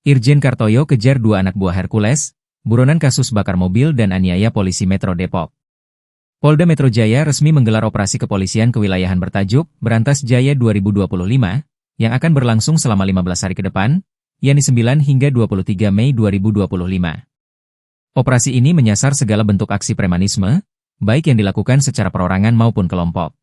Irjen Kartoyo kejar dua anak buah Hercules, buronan kasus bakar mobil dan aniaya polisi Metro Depok. Polda Metro Jaya resmi menggelar operasi kepolisian kewilayahan bertajuk Berantas Jaya 2025, yang akan berlangsung selama 15 hari ke depan, yakni 9 hingga 23 Mei 2025. Operasi ini menyasar segala bentuk aksi premanisme, baik yang dilakukan secara perorangan maupun kelompok.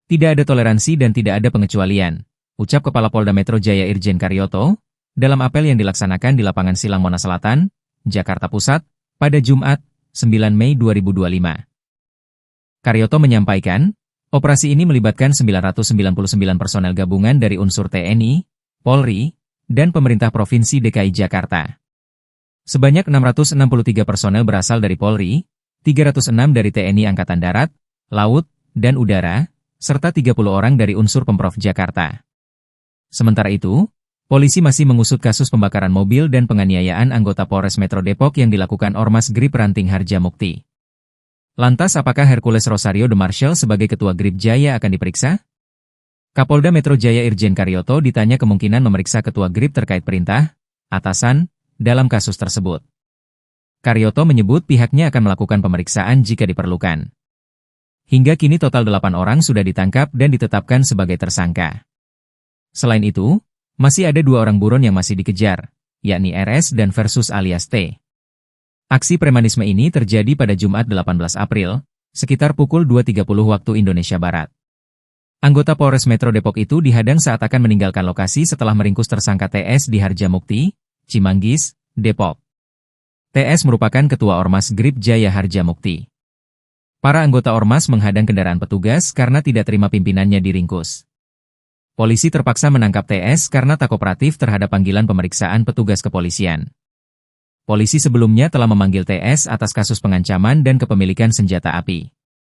Tidak ada toleransi dan tidak ada pengecualian, ucap Kepala Polda Metro Jaya Irjen Karyoto, dalam apel yang dilaksanakan di Lapangan Silang Monas Selatan, Jakarta Pusat, pada Jumat, 9 Mei 2025. Karyoto menyampaikan, operasi ini melibatkan 999 personel gabungan dari unsur TNI, Polri, dan pemerintah Provinsi DKI Jakarta. Sebanyak 663 personel berasal dari Polri, 306 dari TNI Angkatan Darat, Laut, dan Udara, serta 30 orang dari unsur Pemprov Jakarta. Sementara itu, polisi masih mengusut kasus pembakaran mobil dan penganiayaan anggota Polres Metro Depok yang dilakukan Ormas Grip Ranting Harjamukti. Lantas apakah Hercules Rosario de Marshall sebagai Ketua Grip Jaya akan diperiksa? Kapolda Metro Jaya Irjen Karyoto ditanya kemungkinan memeriksa Ketua Grip terkait perintah, atasan, dalam kasus tersebut. Karyoto menyebut pihaknya akan melakukan pemeriksaan jika diperlukan. Hingga kini total 8 orang sudah ditangkap dan ditetapkan sebagai tersangka. Selain itu, masih ada 2 orang buron yang masih dikejar, yakni RS dan Versus alias T. Aksi premanisme ini terjadi pada Jumat 18 April, sekitar pukul 2.30 waktu Indonesia Barat. Anggota Polres Metro Depok itu dihadang saat akan meninggalkan lokasi setelah meringkus tersangka TS di Harjamukti, Cimanggis, Depok. TS merupakan Ketua Ormas Grip Jaya Harjamukti. Para anggota Ormas menghadang kendaraan petugas karena tidak terima pimpinannya diringkus. Polisi terpaksa menangkap TS karena tak kooperatif terhadap panggilan pemeriksaan petugas kepolisian. Polisi sebelumnya telah memanggil TS atas kasus pengancaman dan kepemilikan senjata api.